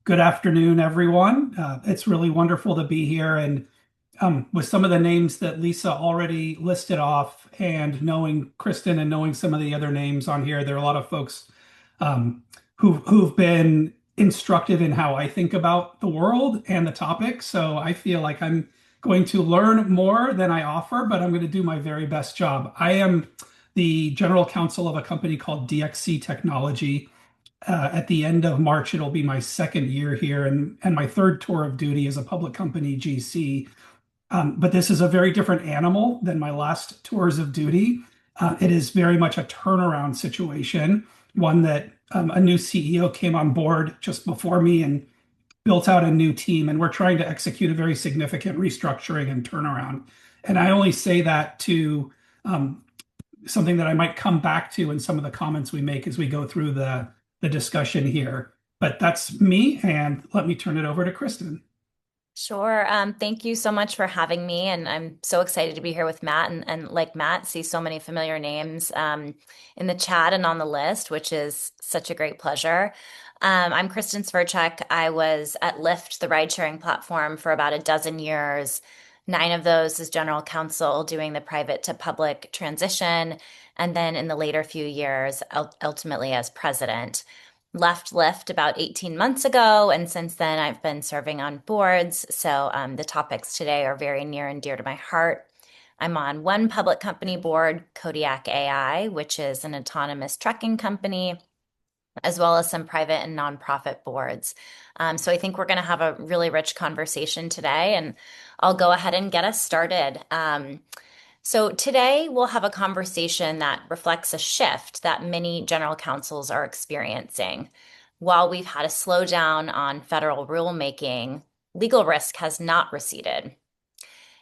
Good afternoon, everyone. It's really wonderful to be here. And with some of the names that Lisa already listed off, and knowing Kristin and knowing some of the other names on here, there are a lot of folks um, who've been instructive in how I think about the world and the topic. So I feel like I'm going to learn more than I offer, but I'm going to do my very best job. I am the general counsel of a company called DXC Technology. At the end of March, it'll be my second year here and my third tour of duty as a public company GC. But this is a very different animal than my last tours of duty. It is very much a turnaround situation, one that a new CEO came on board just before me and built out a new team, and we're trying to execute a very significant restructuring and turnaround. And I only say that to something that I might come back to in some of the comments we make as we go through the discussion here. But that's me, and let me turn it over to Kristin. Sure. Thank you so much for having me. And I'm so excited to be here with Matt. And like Matt, see so many familiar names in the chat and on the list, which is such a great pleasure. I'm Kristin Sverchek. I was at Lyft, the ride sharing platform, for about a dozen years. 9 of those as general counsel, doing the private to public transition. And then in the later few years, ultimately as president. Left Lyft about 18 months ago, and since then I've been serving on boards. So the topics today are very near and dear to my heart. I'm on one public company board, Kodiak AI, which is an autonomous trucking company, as well as some private and nonprofit boards. So I think we're going to have a really rich conversation today, and I'll go ahead and get us started. So today we'll have a conversation that reflects a shift that many general counsels are experiencing. While we've had a slowdown on federal rulemaking, legal risk has not receded.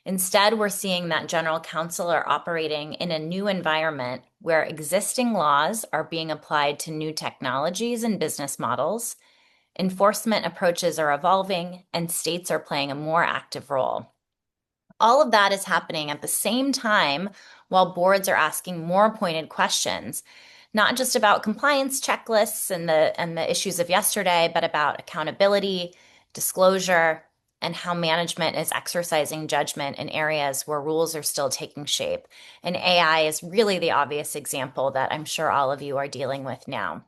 Instead, we're seeing that general counsel are operating in a new environment where existing laws are being applied to new technologies and business models, enforcement approaches are evolving, and states are playing a more active role. All of that is happening at the same time while boards are asking more pointed questions, not just about compliance checklists and the issues of yesterday, but about accountability, disclosure, and how management is exercising judgment in areas where rules are still taking shape. And AI is really the obvious example that I'm sure all of you are dealing with now.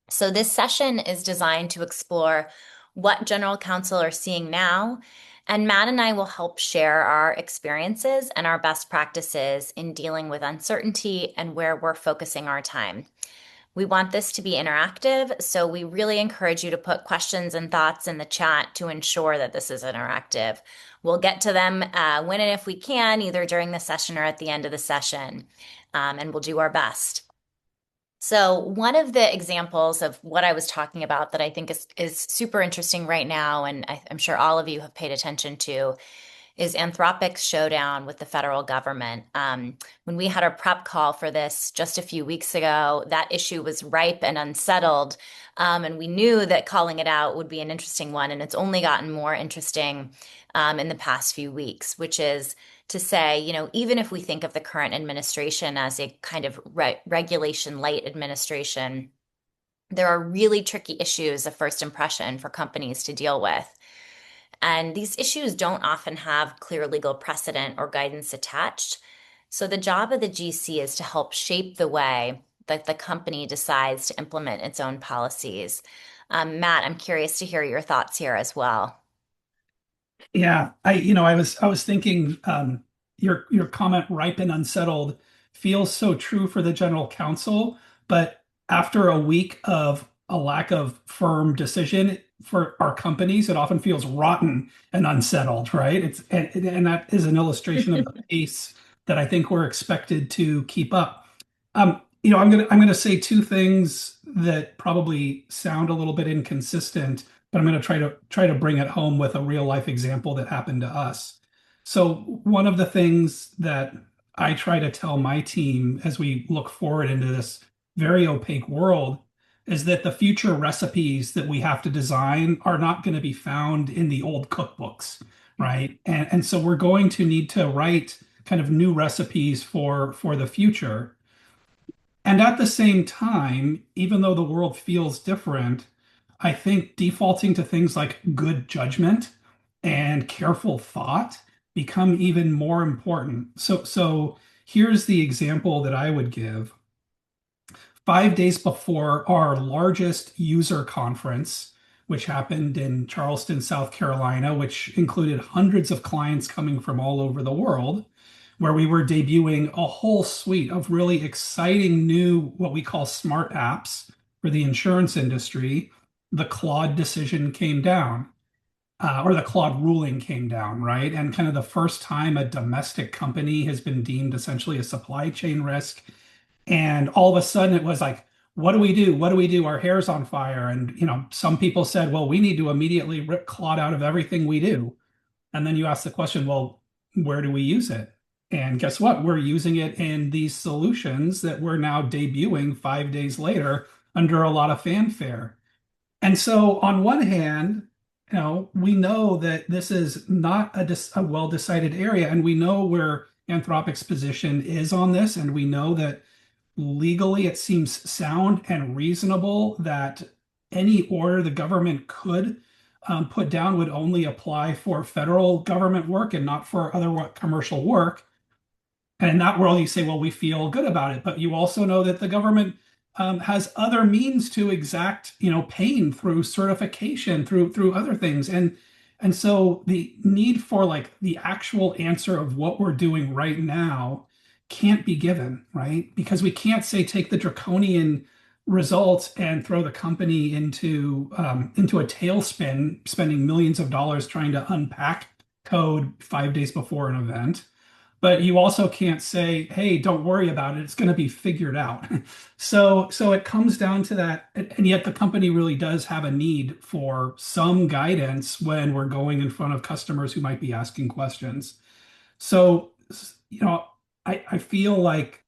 So this session is designed to explore what general counsel are seeing now, and Matt and I will help share our experiences and our best practices in dealing with uncertainty and where we're focusing our time. We want this to be interactive, so we really encourage you to put questions and thoughts in the chat to ensure that this is interactive. We'll get to them when and if we can, either during the session or at the end of the session, and we'll do our best. So one of the examples of what I was talking about that I think is super interesting right now, and I'm sure all of you have paid attention to, is Anthropic's showdown with the federal government. When we had our prep call for this just a few weeks ago, that issue was ripe and unsettled, and we knew that calling it out would be an interesting one, and it's only gotten more interesting in the past few weeks, which is to say, even if we think of the current administration as a kind of regulation light administration, there are really tricky issues of first impression for companies to deal with. And these issues don't often have clear legal precedent or guidance attached. So the job of the GC is to help shape the way that the company decides to implement its own policies. Matt, I'm curious to hear your thoughts here as well. Yeah, I was thinking your comment ripe and unsettled feels so true for the general counsel, but after a week of a lack of firm decision for our companies, it often feels rotten and unsettled, right? And that is an illustration of the pace that I think we're expected to keep up. I'm gonna say two things that probably sound a little bit inconsistent, but I'm gonna try to bring it home with a real life example that happened to us. So one of the things that I try to tell my team as we look forward into this very opaque world is that the future recipes that we have to design are not going to be found in the old cookbooks, right? And so we're going to need to write kind of new recipes for the future. And at the same time, even though the world feels different, I think defaulting to things like good judgment and careful thought become even more important. So here's the example that I would give. 5 days before our largest user conference, which happened in Charleston, South Carolina, which included hundreds of clients coming from all over the world, where we were debuting a whole suite of really exciting new, what we call smart apps for the insurance industry. The Claude decision came down, or the Claude ruling came down, right? And kind of the first time a domestic company has been deemed essentially a supply chain risk. And all of a sudden it was like, what do we do? What do we do? Our hair's on fire. And, some people said, well, we need to immediately rip Claude out of everything we do. And then you ask the question, well, where do we use it? And guess what? We're using it in these solutions that we're now debuting 5 days later under a lot of fanfare. And so, on one hand, we know that this is not a well-decided area, and we know where Anthropic's position is on this, and we know that legally it seems sound and reasonable that any order the government could put down would only apply for federal government work and not for other commercial work. And in that world, you say, well, we feel good about it. But you also know that the government has other means to exact, pain through certification, through other things. And so the need for like the actual answer of what we're doing right now can't be given, right? Because we can't say take the draconian results and throw the company into a tailspin, spending millions of dollars trying to unpack code 5 days before an event. But you also can't say, hey, don't worry about it. It's going to be figured out. So it comes down to that. And yet the company really does have a need for some guidance when we're going in front of customers who might be asking questions. So, you know, I feel like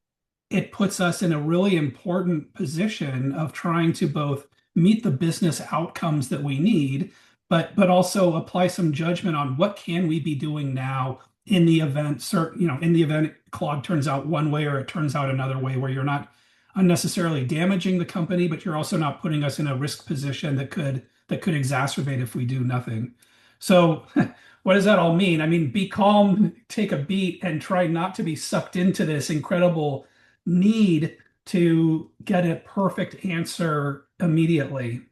it puts us in a really important position of trying to both meet the business outcomes that we need, but also apply some judgment on what can we be doing now in the event in the event Claude turns out one way or it turns out another way, where you're not unnecessarily damaging the company, but you're also not putting us in a risk position that could exacerbate if we do nothing. So what does that all mean? I mean, be calm, take a beat, and try not to be sucked into this incredible need to get a perfect answer immediately.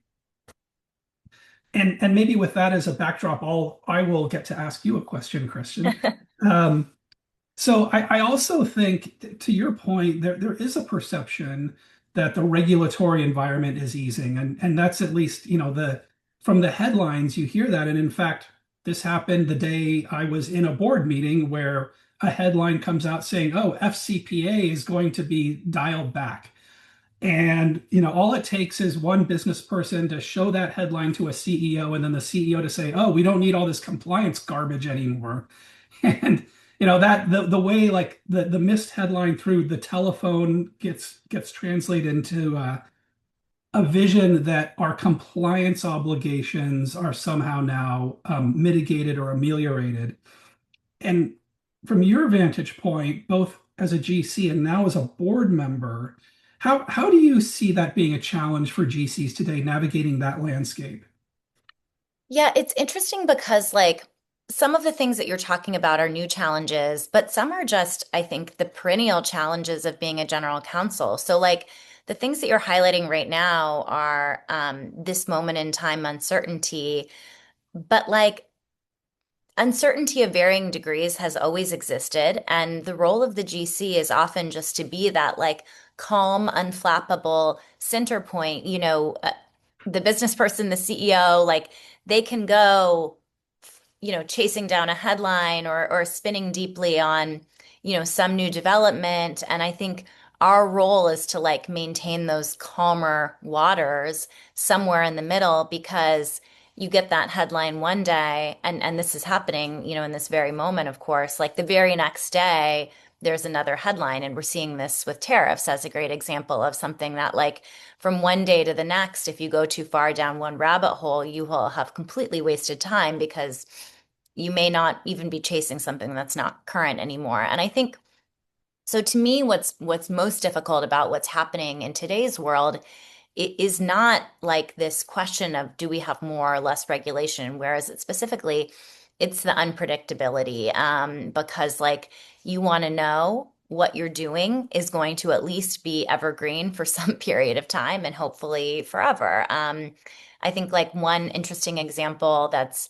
And maybe with that as a backdrop, I will get to ask you a question, Christian. Um, so I also think, to your point, there is a perception that the regulatory environment is easing, and that's at least, the from the headlines you hear that. And in fact, this happened the day I was in a board meeting where a headline comes out saying, "Oh, FCPA is going to be dialed back." And all it takes is one business person to show that headline to a CEO, and then the CEO to say, "Oh, we don't need all this compliance garbage anymore." And that the way like the missed headline through the telephone gets translated into a vision that our compliance obligations are somehow now mitigated or ameliorated. And from your vantage point, both as a GC and now as a board member, how do you see that being a challenge for GCs today, navigating that landscape? Yeah, it's interesting because like some of the things that you're talking about are new challenges, but some are just, I think, the perennial challenges of being a general counsel. So like the things that you're highlighting right now are this moment in time uncertainty, but like uncertainty of varying degrees has always existed, and the role of the GC is often just to be that like calm, unflappable center point. The business person, the CEO, like they can go, chasing down a headline or spinning deeply on, some new development. And I think our role is to like maintain those calmer waters somewhere in the middle, because you get that headline one day, and this is happening, in this very moment, of course, like the very next day there's another headline. And we're seeing this with tariffs as a great example of something that like from one day to the next, if you go too far down one rabbit hole, you will have completely wasted time because you may not even be chasing something that's not current anymore. And I think so to me, what's most difficult about what's happening in today's world it is not like this question of do we have more or less regulation, whereas it specifically, it's the unpredictability. Because like you want to know what you're doing is going to at least be evergreen for some period of time and hopefully forever. I think like one interesting example that's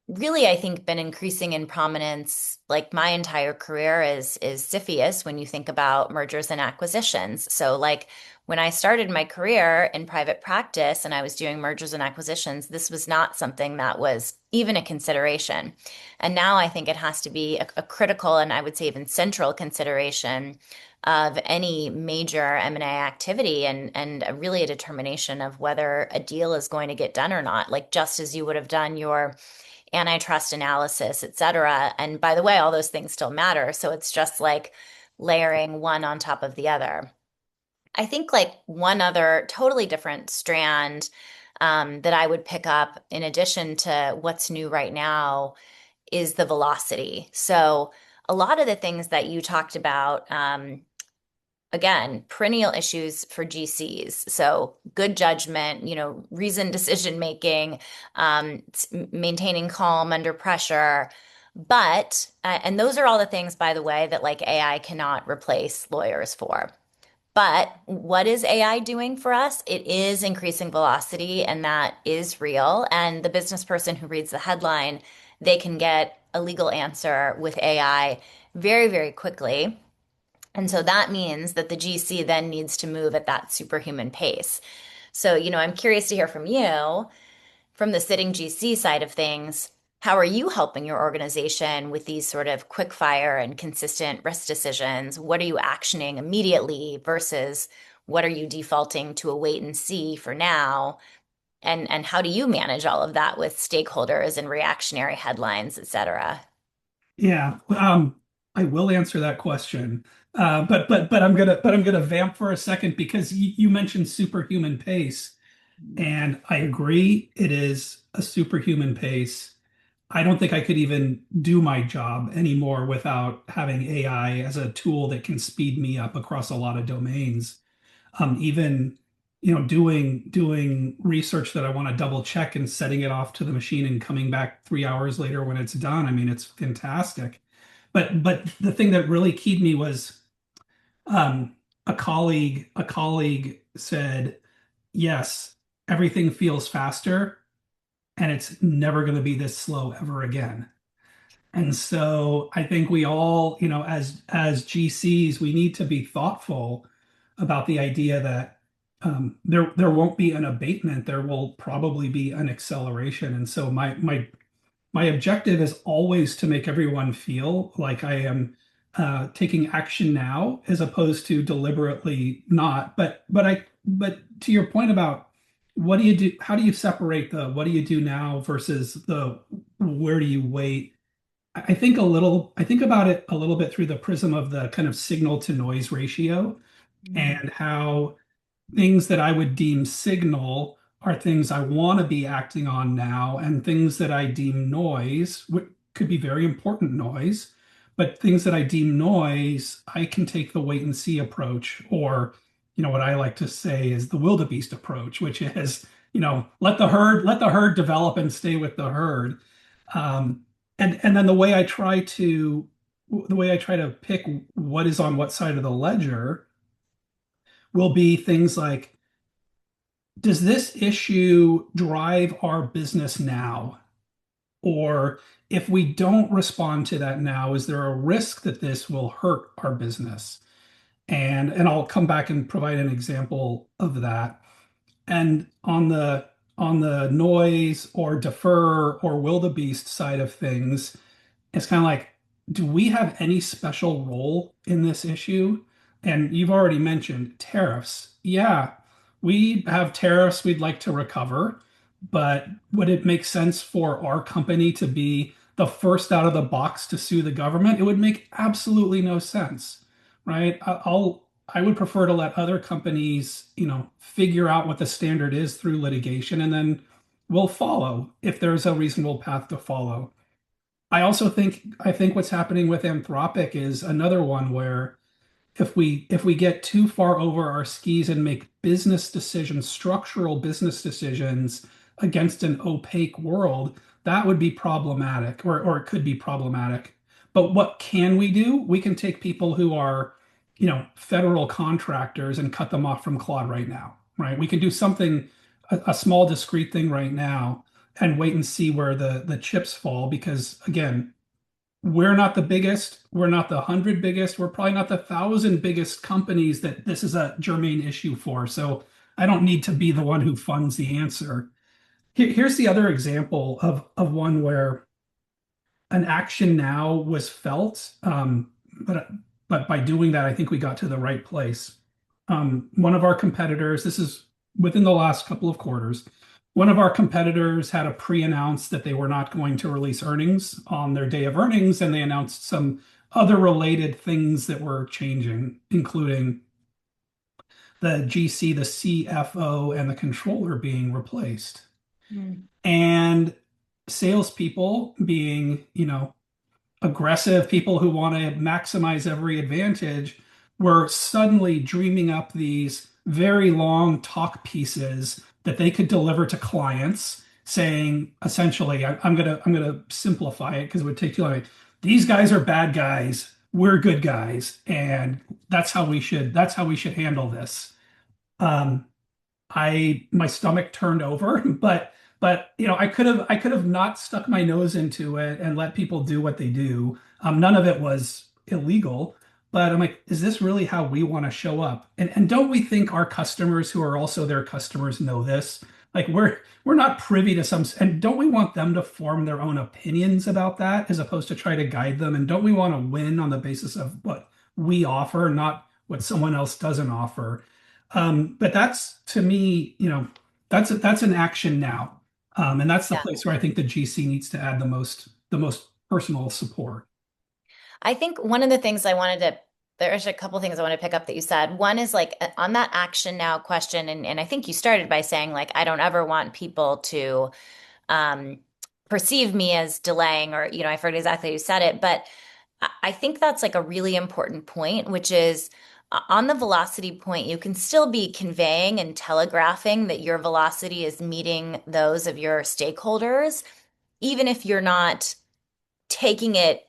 really, I think, been increasing in prominence like my entire career is CFIUS when you think about mergers and acquisitions. So like when I started my career in private practice and I was doing mergers and acquisitions, this was not something that was even a consideration. And now I think it has to be a critical and I would say even central consideration of any major M&A activity and really a determination of whether a deal is going to get done or not. Like just as you would have done your antitrust analysis, et cetera. And by the way, all those things still matter. So it's just like layering one on top of the other. I think like one other totally different strand that I would pick up in addition to what's new right now is the velocity. So a lot of the things that you talked about, again, perennial issues for GCs. So good judgment, reasoned decision making, maintaining calm under pressure. But, and those are all the things, by the way, that like AI cannot replace lawyers for. But what is AI doing for us? It is increasing velocity, and that is real. And the business person who reads the headline, they can get a legal answer with AI very, very quickly. And so that means that the GC then needs to move at that superhuman pace. So, I'm curious to hear from you, from the sitting GC side of things. How are you helping your organization with these sort of quick fire and consistent risk decisions? What are you actioning immediately versus what are you defaulting to a wait and see for now? And how do you manage all of that with stakeholders and reactionary headlines, et cetera? Yeah, I will answer that question. But I'm gonna vamp for a second because you mentioned superhuman pace, and I agree it is a superhuman pace. I don't think I could even do my job anymore without having AI as a tool that can speed me up across a lot of domains. Even doing research that I want to double check and setting it off to the machine and coming back 3 hours later when it's done. I mean, it's fantastic. But the thing that really keyed me was a colleague said, yes, everything feels faster and it's never going to be this slow ever again. And so I think we all, as GCs, we need to be thoughtful about the idea that there won't be an abatement. There will probably be an acceleration. And so my objective is always to make everyone feel like I am taking action now, as opposed to deliberately not. But to your point about what do you do? How do you separate the what do you do now versus the where do you wait? I think about it a little bit through the prism of the kind of signal to noise ratio and how things that I would deem signal are things I want to be acting on now, and things that I deem noise, which could be very important noise, but things that I deem noise, I can take the wait and see approach, or what I like to say is the wildebeest approach, which is, let the herd develop and stay with the herd. And then the way I try to pick what is on what side of the ledger will be things like, does this issue drive our business now? Or if we don't respond to that now, is there a risk that this will hurt our business? And I'll come back and provide an example of that. And on the noise or defer or wildebeest side of things, it's kind of like, do we have any special role in this issue? And you've already mentioned tariffs. Yeah, we have tariffs we'd like to recover, but would it make sense for our company to be the first out of the box to sue the government? It would make absolutely no sense, right? I would prefer to let other companies, figure out what the standard is through litigation, and then we'll follow if there's a reasonable path to follow. I think what's happening with Anthropic is another one where if we get too far over our skis and make business decisions, structural business decisions against an opaque world, that would be problematic, or it could be problematic. But what can we do? We can take people who are, federal contractors and cut them off from Claude right now, right? We can do something, a small discrete thing right now, and wait and see where the chips fall. Because again, we're not the biggest. We're not the 100 biggest. We're probably not the 1,000 biggest companies that this is a germane issue for. So I don't need to be the one who funds the answer. Here's the other example of one where an action now was felt, but by doing that, I think we got to the right place. One of our competitors, this is within the last couple of quarters, one of our competitors had a pre-announce that they were not going to release earnings on their day of earnings, and they announced some other related things that were changing, including the GC, the CFO, and the controller being replaced. Mm. And salespeople being, aggressive people who want to maximize every advantage were suddenly dreaming up these very long talk pieces that they could deliver to clients, saying essentially, I'm gonna simplify it because it would take too long. These guys are bad guys, we're good guys, and that's how we should handle this. Um, I my stomach turned over, but I could have not stuck my nose into it and let people do what they do. None of it was illegal, but I'm like, is this really how we want to show up? And don't we think our customers who are also their customers know this? Like we're not privy to some, and don't we want them to form their own opinions about that as opposed to try to guide them? And don't we want to win on the basis of what we offer, not what someone else doesn't offer? But that's to me, that's an action now. And that's the Yeah. place where I think the GC needs to add the most personal support. I think one of the things I wanted to, there's a couple things I want to pick up that you said. One is like on that action now question, and I think you started by saying like I don't ever want people to um perceive me as delaying, or I forget exactly how you said it, but I think that's like a really important point, which is on the velocity point, you can still be conveying and telegraphing that your velocity is meeting those of your stakeholders, even if you're not taking it,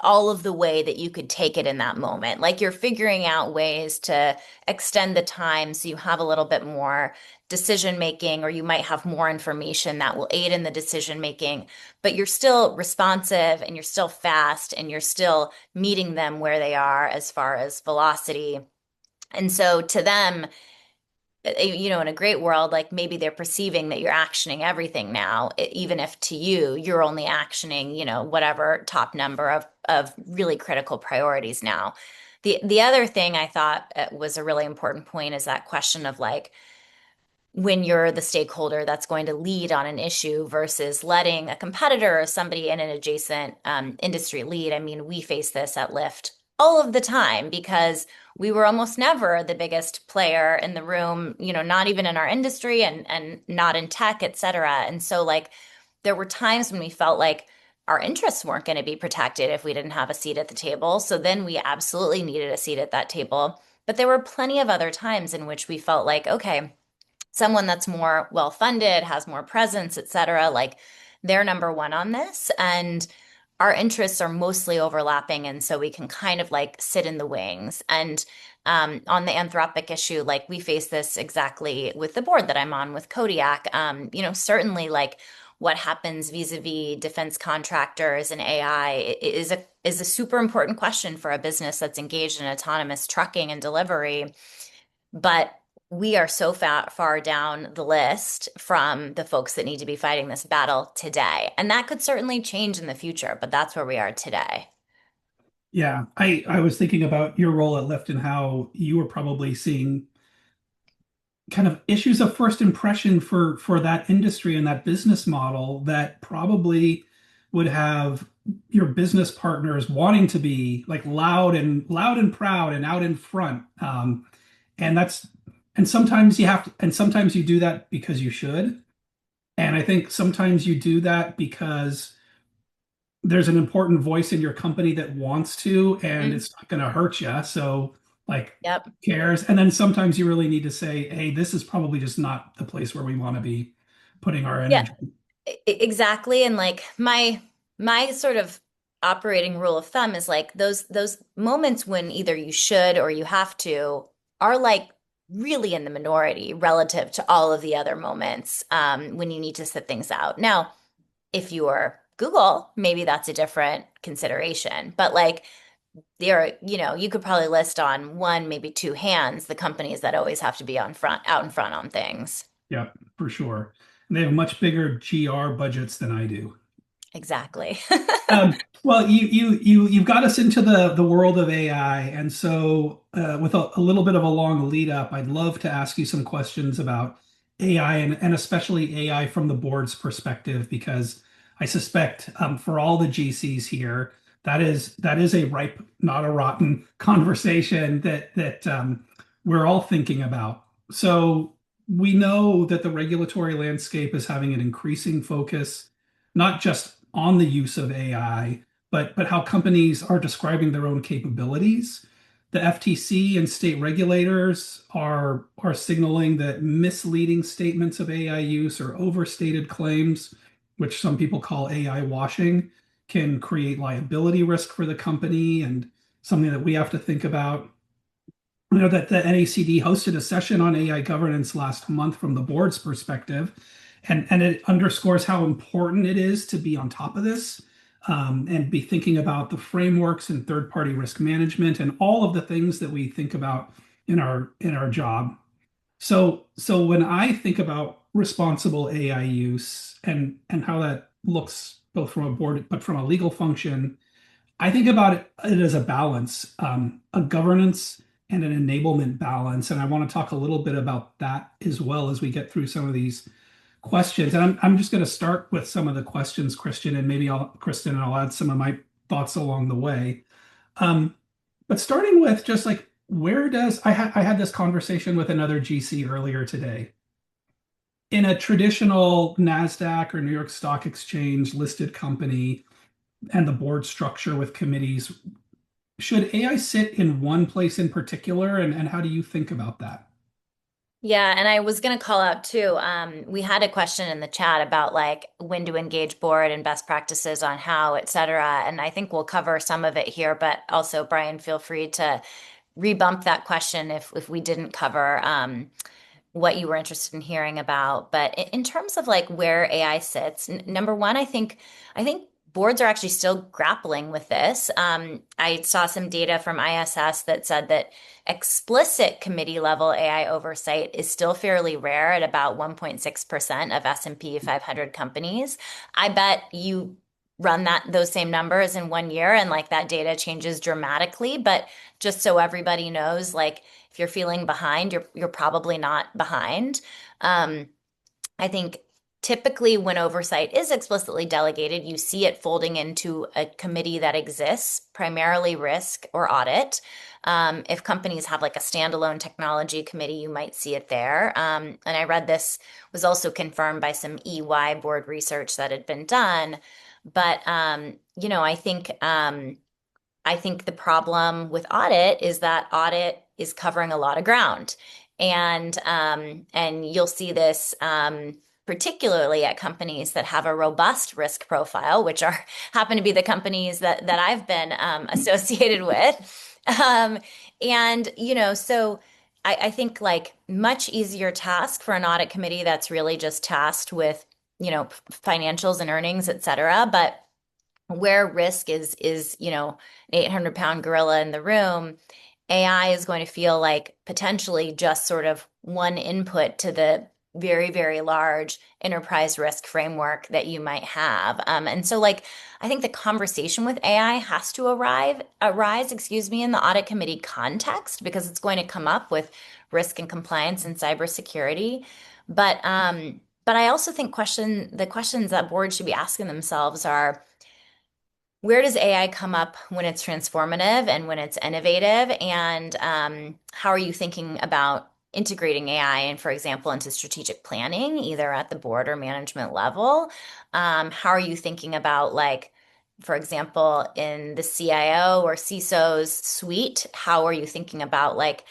all of the way that you could take it in that moment. Like you're figuring out ways to extend the time so you have a little bit more decision making, or you might have more information that will aid in the decision making, but you're still responsive and you're still fast and you're still meeting them where they are as far as velocity. And so to them, in a great world, like maybe they're perceiving that you're actioning everything now, even if to you, you're only actioning, whatever top number of really critical priorities now. The other thing I thought was a really important point is that question of like, when you're the stakeholder that's going to lead on an issue versus letting a competitor or somebody in an adjacent industry lead. I mean, we face this at Lyft all of the time because we were almost never the biggest player in the room, not even in our industry and not in tech, et cetera. And so like there were times when we felt like our interests weren't going to be protected if we didn't have a seat at the table. So then we absolutely needed a seat at that table. But there were plenty of other times in which we felt like, okay, someone that's more well funded, has more presence, et cetera, like they're number one on this. And our interests are mostly overlapping. And so we can kind of like sit in the wings. And on the Anthropic issue, like we face this exactly with the board that I'm on with Kodiak. Certainly like what happens vis-a-vis defense contractors and AI is a super important question for a business that's engaged in autonomous trucking and delivery. But we are so far down the list from the folks that need to be fighting this battle today. And that could certainly change in the future, but that's where we are today. Yeah, I was thinking about your role at Lyft and how you were probably seeing kind of issues of first impression for that industry and that business model that probably would have your business partners wanting to be like loud and proud and out in front. And that's and sometimes you have to, and sometimes you do that because you should. And I think sometimes you do that because there's an important voice in your company that wants to, and Mhm. it's not going to hurt you. So, like, Yep. who cares? And then sometimes you really need to say, hey, this is probably just not the place where we want to be putting our Yeah, energy. exactly. And like my sort of operating rule of thumb is like those moments when either you should or you have to are like really in the minority relative to all of the other moments when you need to sit things out. Now, if you are Google, maybe that's a different consideration. But like you could probably list on one, maybe two hands the companies that always have to be out in front on things. Yep, for sure. And they have much bigger GR budgets than I do. Exactly. Well, you've got us into the world of AI, and so with a little bit of a long lead up, I'd love to ask you some questions about AI and especially AI from the board's perspective, because I suspect for all the GCs here, that is a ripe, not a rotten conversation that we're all thinking about. So we know that the regulatory landscape is having an increasing focus not just on the use of AI, but how companies are describing their own capabilities. The FTC and state regulators are signaling that misleading statements of AI use or overstated claims, which some people call AI washing, can create liability risk for the company and something that we have to think about. I know that the NACD hosted a session on AI governance last month from the board's perspective, and it underscores how important it is to be on top of this and be thinking about the frameworks and third-party risk management and all of the things that we think about in our job. So when I think about responsible AI use and how that looks both from a board but from a legal function, I think about it as a balance, a governance and an enablement balance. And I want to talk a little bit about that as well as we get through some of these questions. And I'm just going to start with some of the questions, Christian, and maybe Kristin, and I'll add some of my thoughts along the way. Um, but starting with just like, where does I had this conversation with another GC earlier today. In a traditional NASDAQ or New York Stock Exchange listed company and the board structure with committees, should AI sit in one place in particular, and how do you think about that? Yeah, and I was going to call out too. We had a question in the chat about like when to engage board and best practices on how, et cetera. And I think we'll cover some of it here, but also Brian, feel free to rebump that question if we didn't cover what you were interested in hearing about. But in terms of like where AI sits, number one, I think boards are actually still grappling with this. I saw some data from ISS that said that explicit committee level AI oversight is still fairly rare at about 1.6% of S&P 500 companies. I bet you run those same numbers in 1 year and like that data changes dramatically. But just so everybody knows, like if you're feeling behind, you're probably not behind. Um, I think typically when oversight is explicitly delegated, you see it folding into a committee that exists, primarily risk or audit. If companies have like a standalone technology committee, you might see it there. And I read this was also confirmed by some EY board research that had been done. But I think the problem with audit is that audit is covering a lot of ground, and you'll see this particularly at companies that have a robust risk profile, which are happen to be the companies that I've been associated with, and so. I think like much easier task for an audit committee that's really just tasked with, financials and earnings, et cetera. But where risk is an 800-pound gorilla in the room, AI is going to feel like potentially just sort of one input to the very, very large enterprise risk framework that you might have. And so like I think the conversation with AI has to arise, excuse me, in the audit committee context because it's going to come up with risk and compliance and cybersecurity. But I also think the questions that boards should be asking themselves are where does AI come up when it's transformative and when it's innovative? And how are you thinking about integrating AI and, for example, into strategic planning, either at the board or management level? How are you thinking about like For example, in the CIO or CISO's suite, how are you thinking about like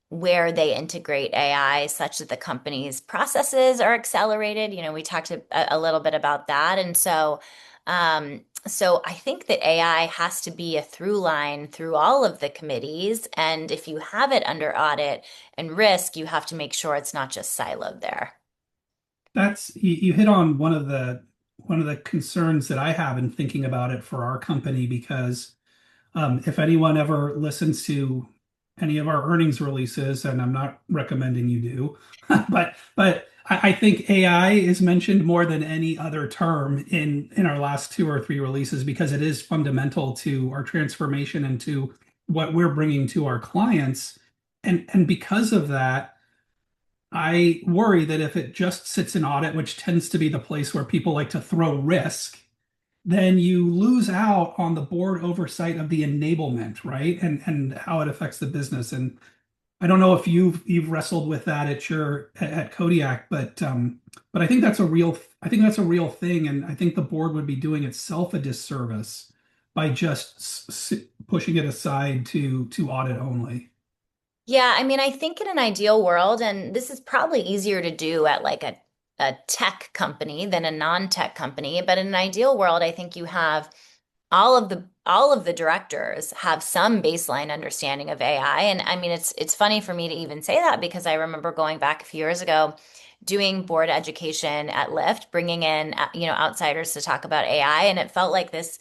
where they integrate AI such that the company's processes are accelerated? We talked a little bit about that. And so I think that AI has to be a through line through all of the committees. And if you have it under audit and risk, you have to make sure it's not just siloed there. That's you hit on one of the concerns that I have in thinking about it for our company because if anyone ever listens to any of our earnings releases, and I'm not recommending you do, but I think AI is mentioned more than any other term in our last two or three releases because it is fundamental to our transformation and to what we're bringing to our clients. And because of that, I worry that if it just sits in audit, which tends to be the place where people like to throw risk, then you lose out on the board oversight of the enablement, right? And how it affects the business. And I don't know if you've wrestled with that at Kodiak, but I think that's a real thing, and I think the board would be doing itself a disservice by just pushing it aside to audit only. Yeah, I mean, I think in an ideal world, and this is probably easier to do at like a tech company than a non-tech company, but in an ideal world, I think you have all of the directors have some baseline understanding of AI. And I mean, it's funny for me to even say that because I remember going back a few years ago doing board education at Lyft, bringing in outsiders to talk about AI, and it felt like this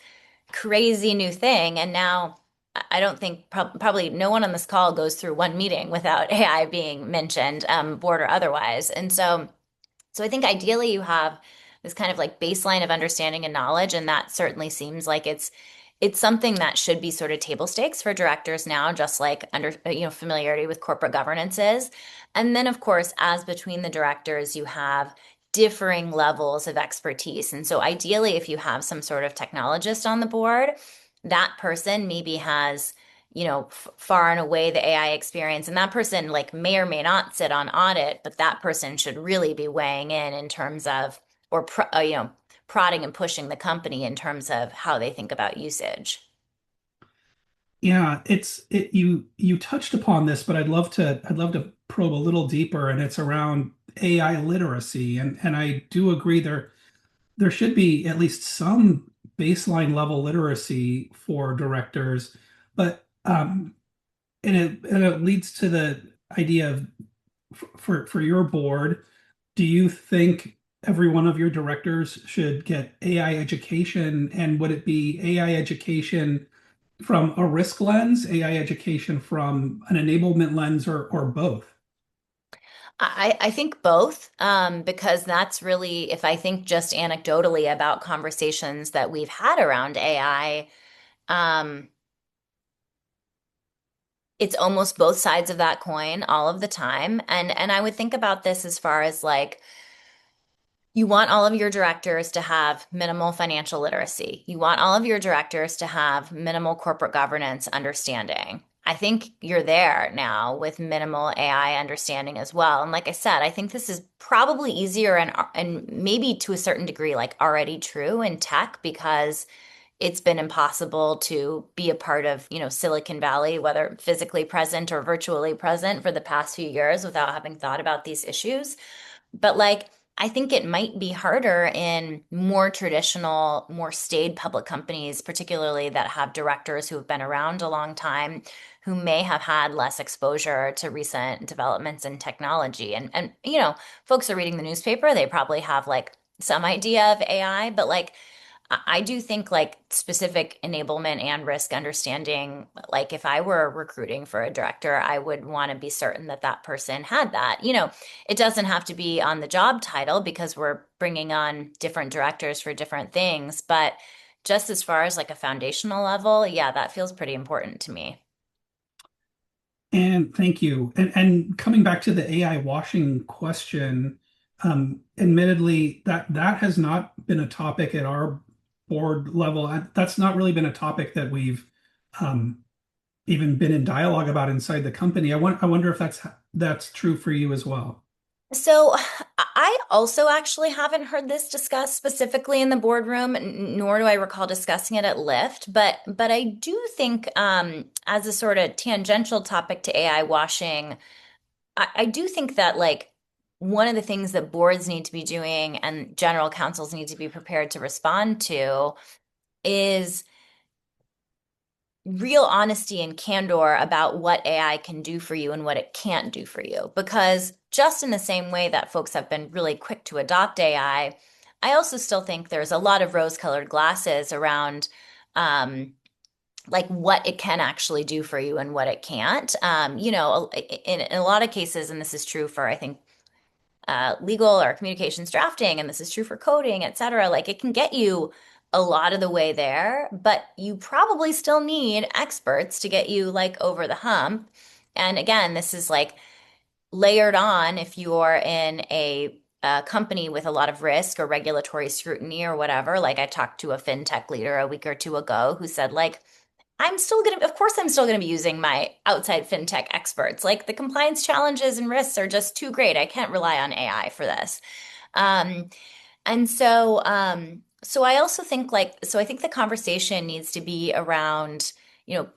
crazy new thing. And now I don't think probably no one on this call goes through one meeting without AI being mentioned, board or otherwise. And so I think ideally you have this kind of like baseline of understanding and knowledge, and that certainly seems like it's something that should be sort of table stakes for directors now, just like under familiarity with corporate governance is. And then of course, as between the directors, you have differing levels of expertise. And so ideally, if you have some sort of technologist on the board, that person maybe has far and away the AI experience. And that person like may or may not sit on audit, but that person should really be weighing in terms of, or prodding and pushing the company in terms of how they think about usage. Yeah, you touched upon this, but I'd love to probe a little deeper, and it's around AI literacy. And I do agree there should be at least some baseline level literacy for directors, but and it leads to the idea of for your board, do you think every one of your directors should get AI education? And would it be AI education from a risk lens, AI education from an enablement lens, or both? I think both, because that's really, if I think just anecdotally about conversations that we've had around AI, um, it's almost both sides of that coin all of the time. And I would think about this as far as like you want all of your directors to have minimal financial literacy. You want all of your directors to have minimal corporate governance understanding. I think you're there now with minimal AI understanding as well. And like I said, I think this is probably easier and maybe to a certain degree like already true in tech because it's been impossible to be a part of, Silicon Valley, whether physically present or virtually present for the past few years without having thought about these issues. But like, I think it might be harder in more traditional, more staid public companies, particularly that have directors who have been around a long time, who may have had less exposure to recent developments in technology. And folks are reading the newspaper, they probably have like some idea of AI, but like I do think like specific enablement and risk understanding, like if I were recruiting for a director, I would want to be certain that that person had that. It doesn't have to be on the job title because we're bringing on different directors for different things, but just as far as like a foundational level, yeah, that feels pretty important to me. And thank you. And coming back to the AI washing question, admittedly, that has not been a topic at our board level. That's not really been a topic that we've um, even been in dialogue about inside the company. I wonder if that's true for you as well. So I also actually haven't heard this discussed specifically in the boardroom, nor do I recall discussing it at Lyft. But I do think as a sort of tangential topic to AI washing, I do think that like one of the things that boards need to be doing and general counsels need to be prepared to respond to is real honesty and candor about what AI can do for you and what it can't do for you. Because just in the same way that folks have been really quick to adopt I also still think there's a lot of rose-colored glasses around like what it can actually do for you and what it can't. In a lot of cases, and this is true for I think legal or communications drafting, and this is true for coding, et cetera. Like it can get you a lot of the way there, but you probably still need experts to get you like over the hump. And again, this is like layered on if you're in a company with a lot of risk or regulatory scrutiny or whatever. Like I talked to a fintech leader a week or two ago who said, like, of course, I'm still going to be using my outside fintech experts. Like the compliance challenges and risks are just too great. I can't rely on AI for this. Um, so I also think so I think the conversation needs to be around,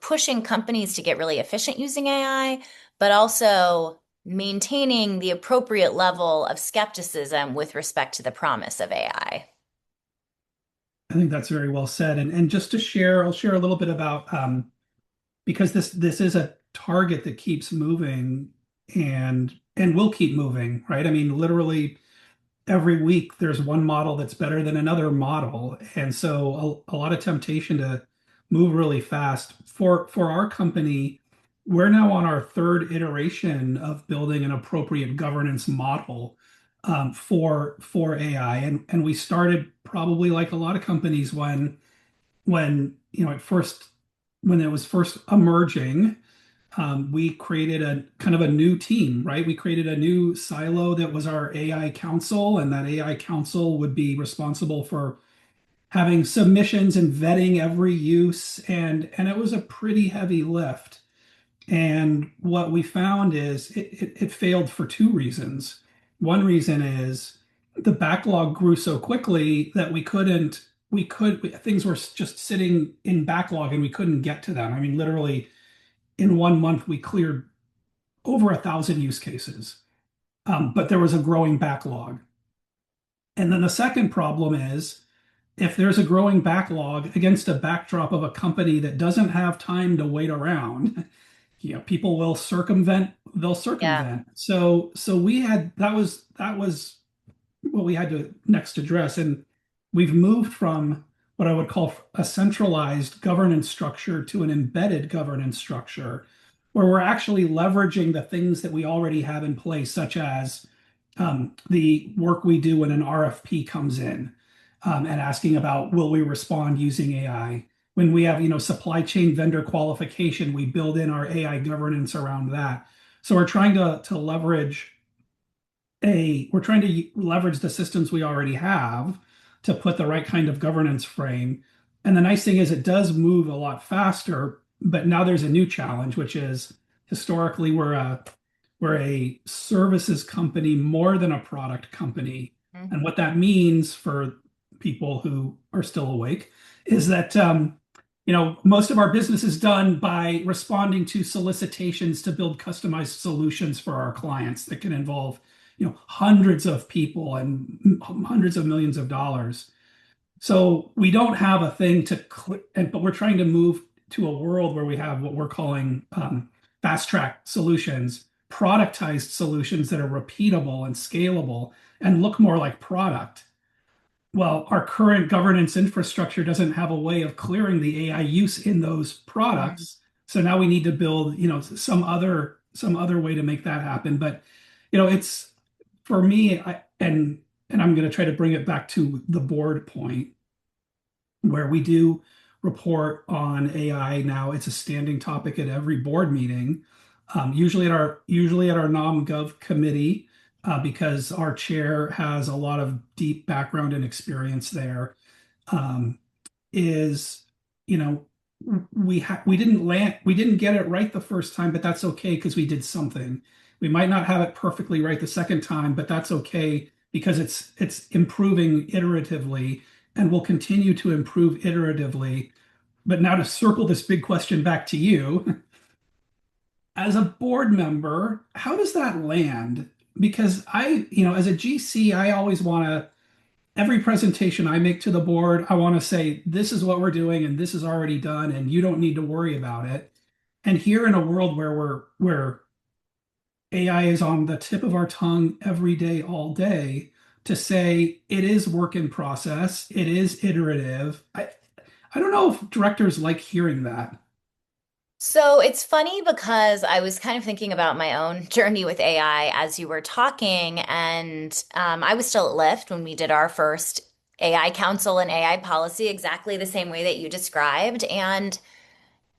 pushing companies to get really efficient using AI, but also maintaining the appropriate level of skepticism with respect to the promise of AI. I think that's very well said. And just to share, I'll share a little bit about because this is a target that keeps moving and will keep moving, right? I mean, literally every week there's one model that's better than another model, and so a lot of temptation to move really fast. For our company, we're now on our third iteration of building an appropriate governance model for AI, and we started probably like a lot of companies when at first when it was first emerging. We created a kind of a new team, right? We created a new silo that was our AI council, and that AI council would be responsible for having submissions and vetting every use, and it was a pretty heavy lift. And what we found is it failed for two reasons. One reason is the backlog grew so quickly that things were just sitting in backlog and we couldn't get to them. I mean, literally in 1 month we cleared over 1,000 use cases, but there was a growing backlog. And then the second problem is if there's a growing backlog against a backdrop of a company that doesn't have time to wait around, people will they'll Yeah. circumvent. So we had that was what we had to next address. And we've moved from what I would call a centralized governance structure to an embedded governance structure, where we're actually leveraging the things that we already have in place, such as the work we do when an RFP comes in, and asking about will we respond using AI. When we have, supply chain vendor qualification, we build in our AI governance around that. So we're trying to leverage the systems we already have to put the right kind of governance frame. And the nice thing is it does move a lot faster, but now there's a new challenge, which is historically we're a services company more than a product company. And what that means for people who are still awake is that most of our business is done by responding to solicitations to build customized solutions for our clients that can involve, hundreds of people and hundreds of millions of dollars. So we don't have a thing but we're trying to move to a world where we have what we're calling fast track solutions, productized solutions that are repeatable and scalable and look more like product. Well, our current governance infrastructure doesn't have a way of clearing the AI use in those Mhm. products. So now we need to build, some other way to make that happen. But, it's for me, and I'm going to try to bring it back to the board point where we do report on AI now. It's a standing topic at every board meeting, usually at our nom gov committee, because our chair has a lot of deep background and experience there. Um, is you know we didn't get it right the first time, but that's okay because we did something. We might not have it perfectly right the second time, but that's okay because it's improving iteratively and will continue to improve iteratively. But now to circle this big question back to you, as a board member, how does that land? Because as a GC, I always want to, every presentation I make to the board, I want to say, this is what we're doing and this is already done and you don't need to worry about it. And here in a world where AI is on the tip of our tongue every day, all day, to say it is work in process, it is iterative. I don't know if directors like hearing that. So it's funny because I was kind of thinking about my own journey with AI as you were talking, and I was still at Lyft when we did our first AI council and AI policy, exactly the same way that you described. And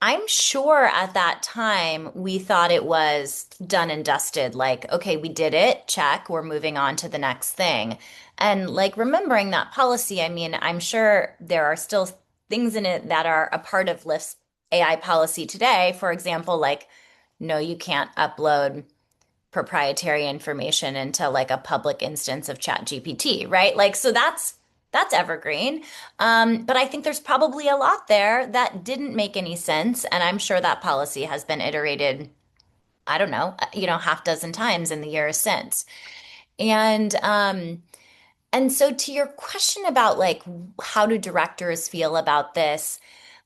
I'm sure at that time we thought it was done and dusted. Like, okay, we did it, check, we're moving on to the next thing. And like remembering that policy, I mean, I'm sure there are still things in it that are a part of Lyft's AI policy today. For example, like, no, you can't upload proprietary information into like a public instance of Chat GPT, right? Like, so that's evergreen. But I think there's probably a lot there that didn't make any sense, and I'm sure that policy has been iterated, I don't know, half dozen times in the years since. And so to your question about like how do directors feel about this,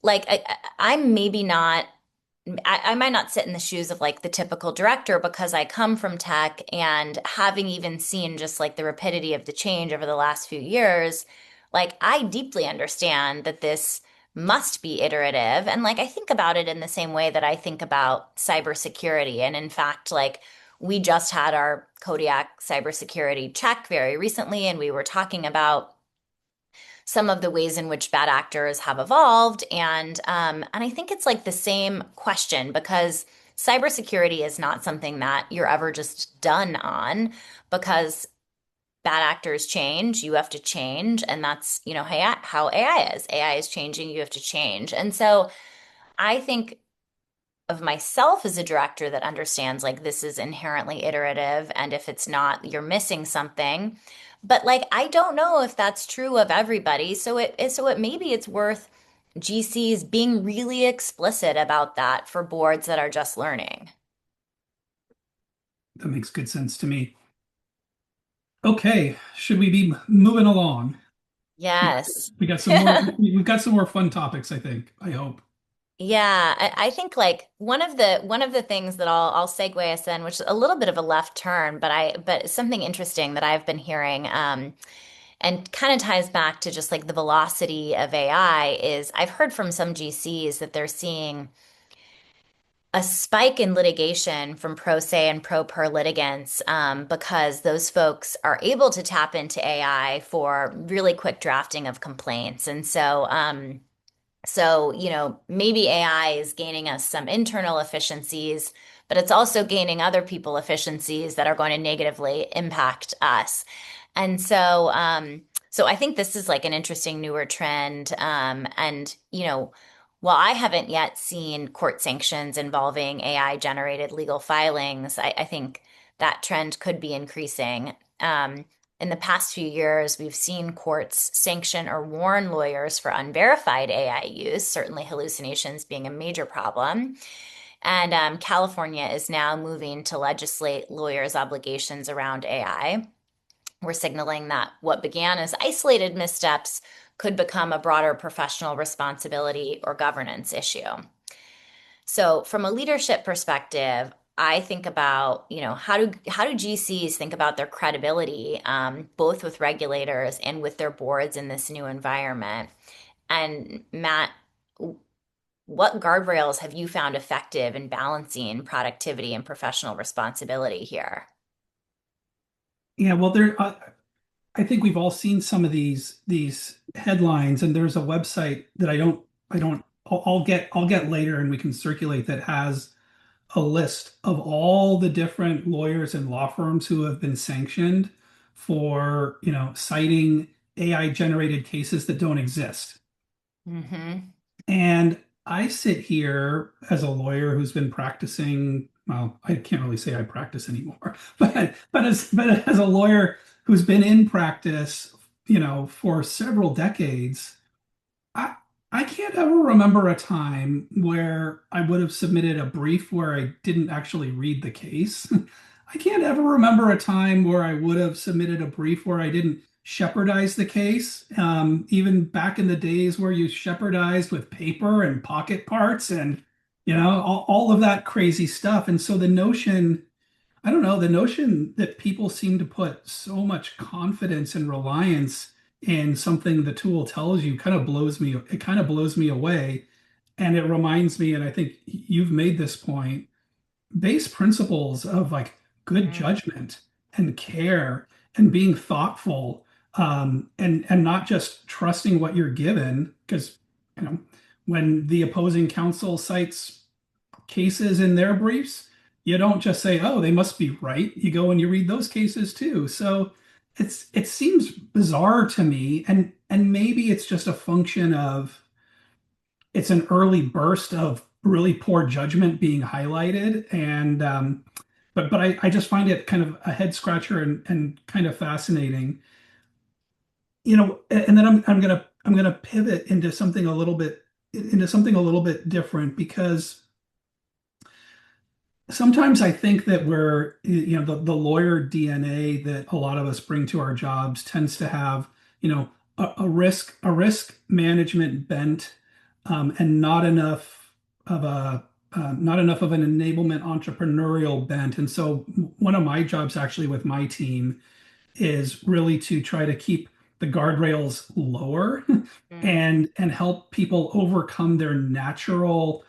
like I'm maybe not I might not sit in the shoes of like the typical director because I come from tech and having even seen just like the rapidity of the change over the last few years, like I deeply understand that this must be iterative. And like I think about it in the same way that I think about cybersecurity. And in fact, like we just had our Kodiak cybersecurity check very recently, and we were talking about some of the ways in which bad actors have evolved. And I think it's like the same question because cybersecurity is not something that you're ever just done on because bad actors change, you have to change. And that's, hey, how AI is. AI is changing, you have to change. And so I think of myself as a director that understands like this is inherently iterative, and if it's not, you're missing something. But like I don't know if that's true of everybody. So it maybe it's worth GCs being really explicit about that for boards that are just learning. That makes good sense to me. Okay, should we be moving along? Yes. We got some more, we've got some more fun topics, I think. I hope. Yeah, I think like one of the things that I'll segue us in, which is a little bit of a left turn, but something interesting that I've been hearing, and kind of ties back to just like the velocity of AI is I've heard from some GCs that they're seeing a spike in litigation from pro se and pro per litigants, because those folks are able to tap into AI for really quick drafting of complaints. And so, maybe AI is gaining us some internal efficiencies, but it's also gaining other people efficiencies that are going to negatively impact us. And so I think this is like an interesting newer trend. And while I haven't yet seen court sanctions involving AI generated legal filings, I think that trend could be increasing. In the past few years, we've seen courts sanction or warn lawyers for unverified AI use, certainly hallucinations being a major problem. And California is now moving to legislate lawyers' obligations around AI. We're signaling that what began as isolated missteps could become a broader professional responsibility or governance issue. So, from a leadership perspective, I think about, how do GCs think about their credibility, both with regulators and with their boards in this new environment? And Matt, what guardrails have you found effective in balancing productivity and professional responsibility here? Yeah, well, I think we've all seen some of these headlines, and there's a website that I'll get later, and we can circulate that has a list of all the different lawyers and law firms who have been sanctioned for, citing AI generated cases that don't exist. Hmm. And I sit here as a lawyer who's been practicing well, I can't really say I practice anymore, but as a lawyer who's been in practice, for several decades, I I can't ever remember a time where I would have submitted a brief where I didn't actually read the case. I can't ever remember a time where I would have submitted a brief where I didn't shepherdize the case. Even back in the days where you shepardized with paper and pocket parts and all of that crazy stuff. And so the notion, I don't know, the notion that people seem to put so much confidence and reliance in something the tool tells you kind of blows me, it kind of blows me away. And it reminds me, and I think you've made this point, base principles of like good Mm, judgment and care and being thoughtful, and not just trusting what you're given. Because, you know, when the opposing counsel cites cases in their briefs, you don't just say, "Oh, they must be right." You go and you read those cases too. So it seems bizarre to me, and maybe it's just a function of it's an early burst of really poor judgment being highlighted, and but I just find it kind of a head scratcher and kind of fascinating. And then I'm gonna pivot into something a little bit different, because sometimes I think that the lawyer DNA that a lot of us bring to our jobs tends to have, a risk management bent, and not enough of an enablement entrepreneurial bent. And so one of my jobs actually with my team is really to try to keep the guardrails lower mm. and help people overcome their natural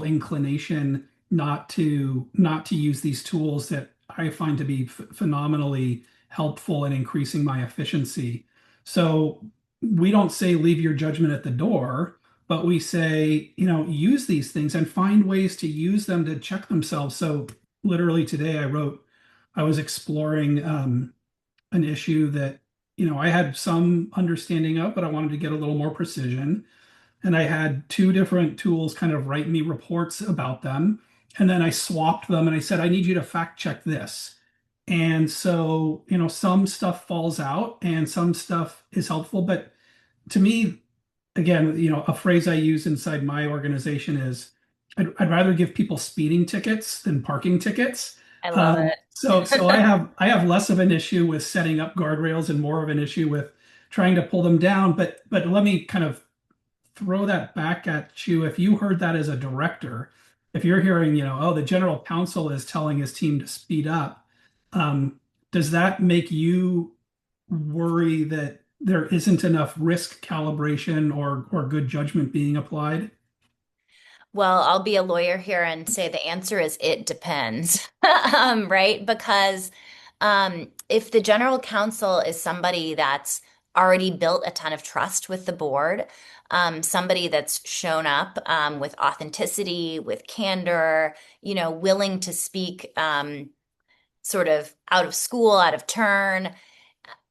inclination not to use these tools that I find to be phenomenally helpful in increasing my efficiency. So we don't say leave your judgment at the door, but we say, use these things and find ways to use them to check themselves. So literally today I was exploring an issue that, I had some understanding of, but I wanted to get a little more precision. And I had two different tools kind of write me reports about them. And then I swapped them and I said, I need you to fact check this. And so, some stuff falls out and some stuff is helpful. But to me, again, a phrase I use inside my organization is I'd rather give people speeding tickets than parking tickets. I love So I it. have less of an issue with setting up guardrails and more of an issue with trying to pull them down. But let me kind of throw that back at you. If you heard that as a director, if you're hearing, oh, the general counsel is telling his team to speed up, um, does that make you worry that there isn't enough risk calibration or good judgment being applied? Well, I'll be a lawyer here and say the answer is it depends, right? Because if the general counsel is somebody that's already built a ton of trust with the board, somebody that's shown up with authenticity, with candor, willing to speak sort of out of school, out of turn,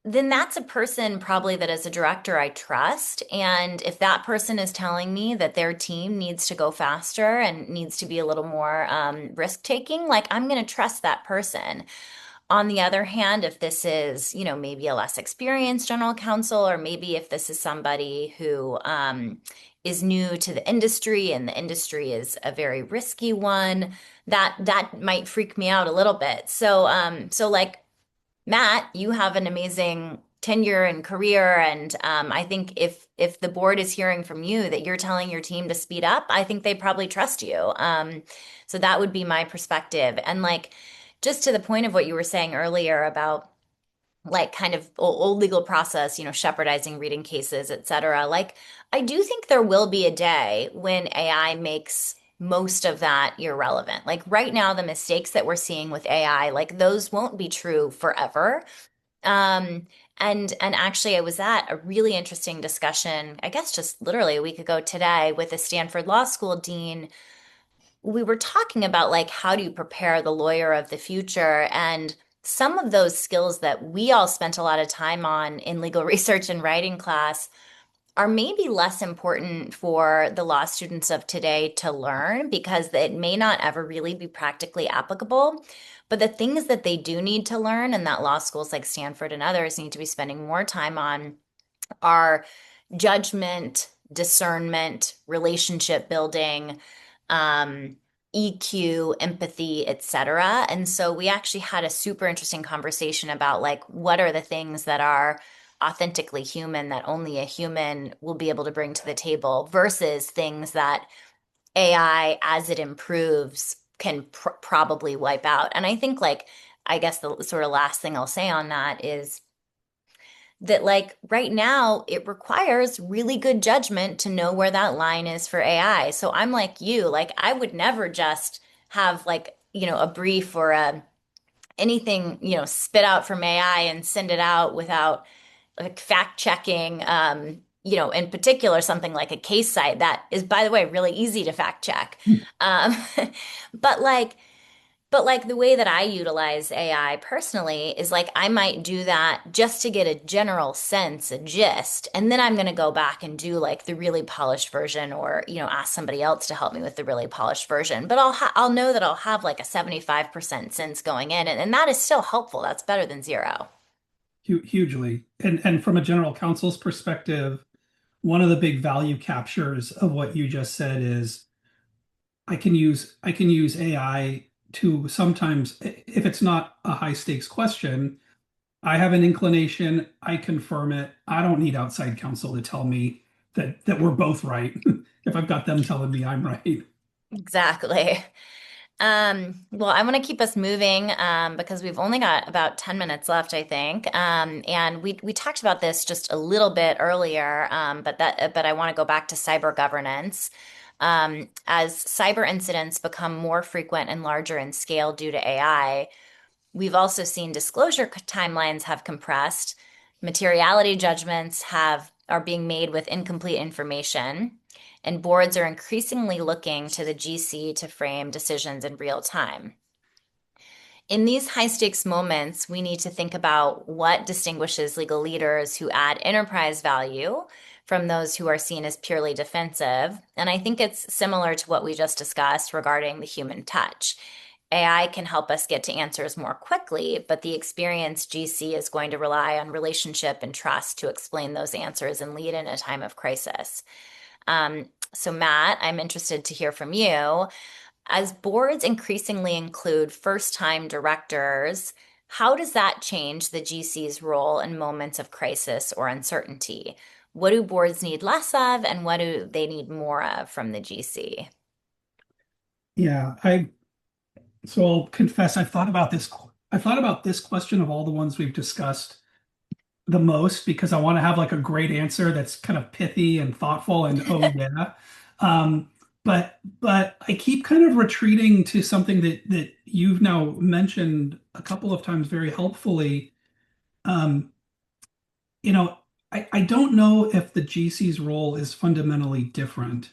then that's a person probably that as a director I trust. And if that person is telling me that their team needs to go faster and needs to be a little more risk taking, like I'm going to trust that person. On the other hand, if this is, maybe a less experienced general counsel, or maybe if this is somebody who is new to the industry and the industry is a very risky one, that might freak me out a little bit. So like Matt, you have an amazing tenure and career, and I think if the board is hearing from you that you're telling your team to speed up, I think they probably trust you. So that would be my perspective. And like just to the point of what you were saying earlier about like kind of old legal process, shepherdizing, reading cases, et cetera. Like I do think there will be a day when AI makes most of that irrelevant. Like right now, the mistakes that we're seeing with AI, like those won't be true forever. Um, and actually, I was at a really interesting discussion, I guess just literally a week ago today, with a Stanford Law School dean. We were talking about like how do you prepare the lawyer of the future, and some of those skills that we all spent a lot of time on in legal research and writing class are maybe less important for the law students of today to learn because it may not ever really be practically applicable. But the things that they do need to learn and that law schools like Stanford and others need to be spending more time on are judgment, discernment, relationship building, um, EQ, empathy, etc. And so we actually had a super interesting conversation about like what are the things that are authentically human that only a human will be able to bring to the table versus things that AI as it improves can probably wipe out. And I think like I guess the sort of last thing I'll say on that is that like right now it requires really good judgment to know where that line is for AI. So I'm like you, like I would never just have like, a brief or anything, spit out from AI and send it out without like fact checking. In particular, something like a case site that is, by the way, really easy to fact check. Um, but like but like the way that I utilize AI personally is like I might do that just to get a general sense, a gist, and then I'm going to go back and do like the really polished version or, ask somebody else to help me with the really polished version. But I'll know that I'll have like a 75% sense going in and that is still helpful. That's better than zero. Hugely. And from a general counsel's perspective, one of the big value captures of what you just said is I can use AI to sometimes, if it's not a high stakes question, I have an inclination, I confirm it. I don't need outside counsel to tell me that we're both right. If I've got them telling me I'm right. Exactly. Well, I want to keep us moving because we've only got about 10 minutes left, I think. And we talked about this just a little bit earlier, but I want to go back to cyber governance. As cyber incidents become more frequent and larger in scale due to AI, we've also seen disclosure timelines have compressed, materiality judgments are being made with incomplete information, and boards are increasingly looking to the GC to frame decisions in real time. In these high stakes moments, we need to think about what distinguishes legal leaders who add enterprise value from those who are seen as purely defensive. And I think it's similar to what we just discussed regarding the human touch. AI can help us get to answers more quickly, but the experienced GC is going to rely on relationship and trust to explain those answers and lead in a time of crisis. So, Matt, I'm interested to hear from you. As boards increasingly include first-time directors, how does that change the GC's role in moments of crisis or uncertainty? What do boards need less of, and what do they need more of from the GC? Yeah, so I'll confess I've thought about this. I thought about this question of all the ones we've discussed the most because I want to have like a great answer that's kind of pithy and thoughtful and oh yeah. But I keep kind of retreating to something that you've now mentioned a couple of times very helpfully. Um, you know, I don't know if the GC's role is fundamentally different.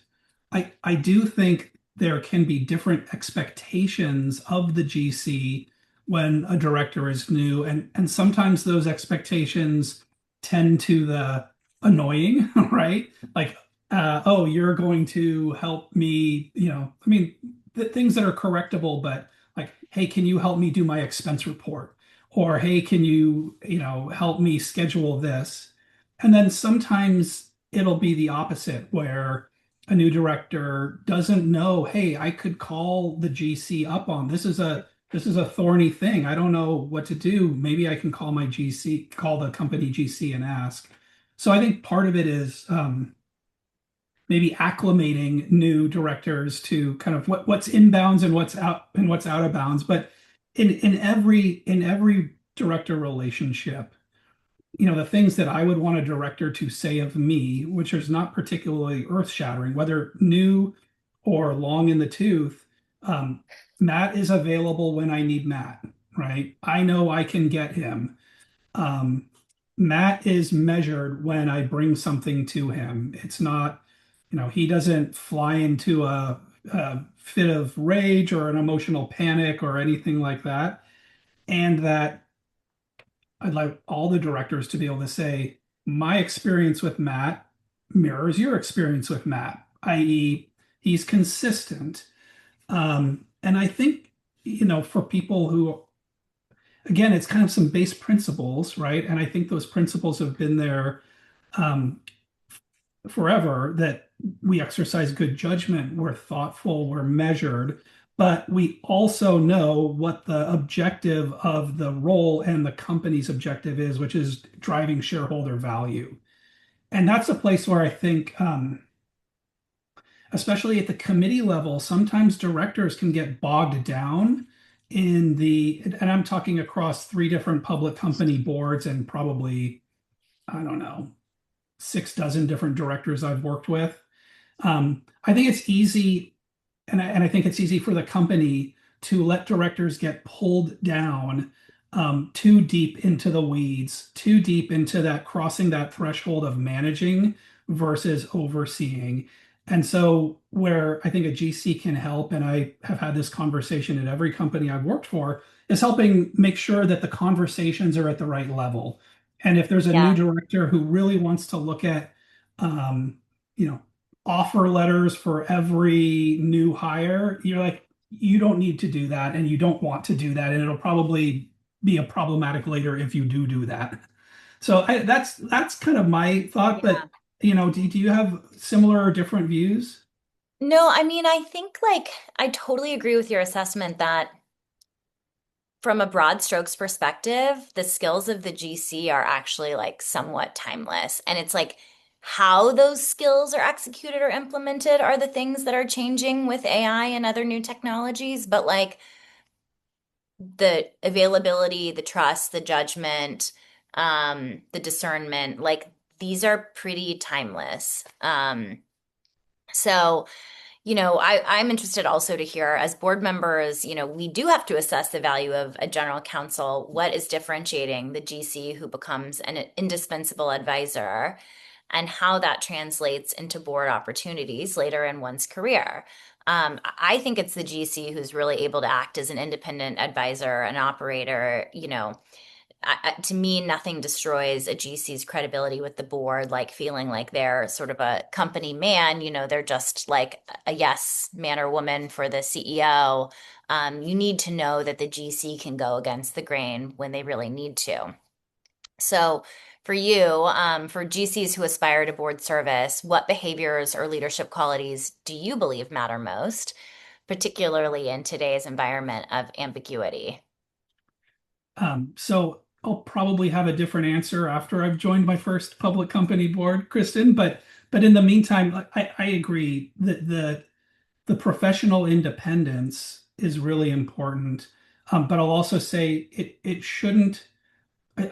I do think there can be different expectations of the GC when a director is new, and sometimes those expectations tend to the annoying, right? Like, oh, you're going to help me, I mean, the things that are correctable, but like, hey, can you help me do my expense report? Or hey, can you, help me schedule this? And then sometimes it'll be the opposite where a new director doesn't know, hey, I could call the GC up on this is a thorny thing. I don't know what to do. Maybe I can call my GC, call the company GC and ask. So I think part of it is maybe acclimating new directors to kind of what's inbounds and what's out of bounds. But in every director relationship, the things that I would want a director to say of me, which is not particularly earth-shattering, whether new or long in the tooth, um, Matt is available when I need Matt, right? I know I can get him. Um, Matt is measured when I bring something to him. It's not, he doesn't fly into a fit of rage or an emotional panic or anything like that. And that I'd like all the directors to be able to say, my experience with Matt mirrors your experience with Matt, i.e., he's consistent. And I think, for people who, again, it's kind of some base principles, right? And I think those principles have been there um, forever, that we exercise good judgment, we're thoughtful, we're measured, but we also know what the objective of the role and the company's objective is, which is driving shareholder value. And that's a place where I think, especially at the committee level, sometimes directors can get bogged down and I'm talking across three different public company boards and probably, I don't know, 6 dozen different directors I've worked with. I think it's easy, and I think it's easy for the company to let directors get pulled down too deep into the weeds, too deep into that crossing that threshold of managing versus overseeing. And so, where I think a GC can help, and I have had this conversation at every company I've worked for, is helping make sure that the conversations are at the right level. And if there's a new Yeah. director who really wants to look at, um, you know, offer letters for every new hire, you're like, you don't need to do that, and you don't want to do that, and it'll probably be a problematic later if you do that. So that's kind of my thought. But Yeah. do you have similar or different views? No, I mean, I think like I totally agree with your assessment that from a broad strokes perspective, the skills of the GC are actually like somewhat timeless. And it's like how those skills are executed or implemented are the things that are changing with AI and other new technologies. But like the availability, the trust, the judgment, the discernment, like these are pretty timeless. So I'm interested also to hear as board members, we do have to assess the value of a general counsel. What is differentiating the GC who becomes an indispensable advisor and how that translates into board opportunities later in one's career. I think it's the GC who's really able to act as an independent advisor, an operator, to me, nothing destroys a GC's credibility with the board, like feeling like they're sort of a company man, they're just like a yes man or woman for the CEO. You need to know that the GC can go against the grain when they really need to. So, for you, for GCs who aspire to board service, what behaviors or leadership qualities do you believe matter most, particularly in today's environment of ambiguity? So I'll probably have a different answer after I've joined my first public company board, Kristin. But in the meantime, I agree that the professional independence is really important. But I'll also say it shouldn't.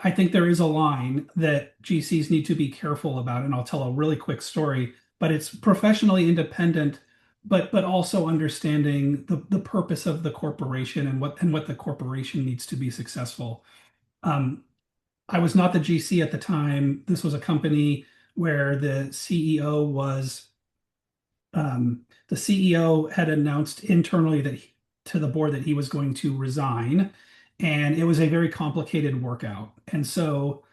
I think there is a line that GCs need to be careful about, and I'll tell a really quick story. But it's professionally independent, but also understanding the purpose of the corporation and what the corporation needs to be successful. Um, I was not the GC at the time. This was a company where the CEO had announced internally to the board that he was going to resign, and it was a very complicated workout. And so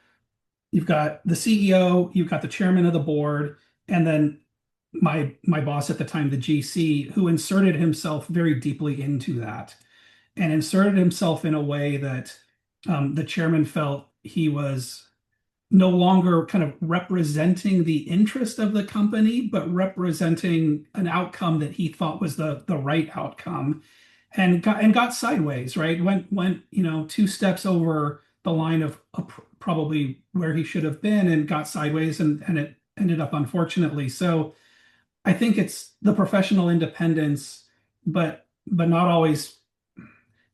you've got the CEO, you've got the chairman of the board, and then my boss at the time, the GC, who inserted himself very deeply into that and inserted himself in a way that the chairman felt he was no longer kind of representing the interest of the company, but representing an outcome that he thought was the right outcome, and got sideways, right? Went 2 steps over the line of probably where he should have been, and got sideways, and it ended up unfortunately. So I think it's the professional independence, but not always.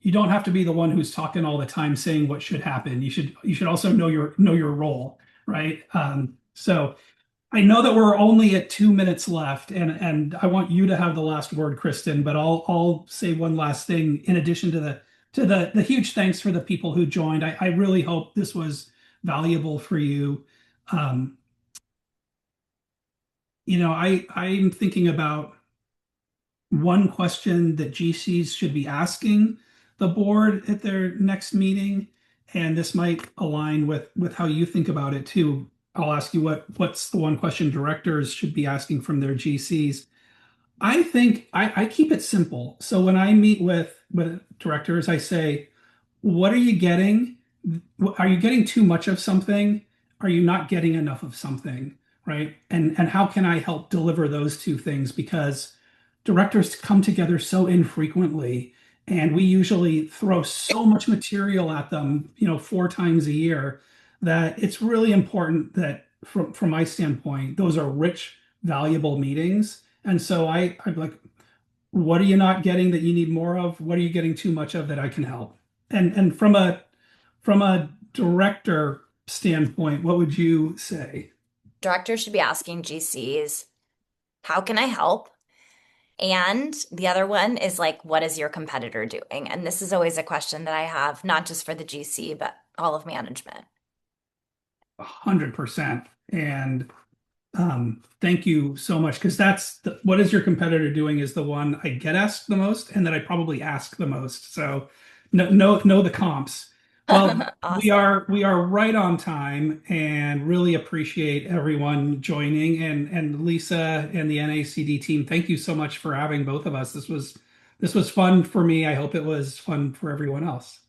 You don't have to be the one who's talking all the time saying what should happen. You should also know your role, right? So I know that we're only at 2 minutes left, and I want you to have the last word, Kristin. But I'll say one last thing in addition to the huge thanks for the people who joined. I really hope this was valuable for you. Um, I'm thinking about one question that GCs should be asking the board at their next meeting, and this might align with how you think about it too. I'll ask you what's the one question directors should be asking from their GCs. I think I keep it simple. So when I meet with directors, I say, what are you getting? Are you getting too much of something? Are you not getting enough of something? Right? And how can I help deliver those two things? Because directors come together so infrequently, and we usually throw so much material at them, 4 times a year, that it's really important that from my standpoint, those are rich, valuable meetings. And so I'm like, what are you not getting that you need more of? What are you getting too much of that I can help? And from a director standpoint, what would you say? Directors should be asking GCs, how can I help? And the other one is like, what is your competitor doing? And this is always a question that I have, not just for the GC, but all of management. 100%. And thank you so much, because what is your competitor doing is the one I get asked the most and that I probably ask the most. So know the comps. Well, we Awesome. are we are right on time and really appreciate everyone joining, and Lisa and the NACD team. Thank you so much for having both of us. This was fun for me. I hope it was fun for everyone else.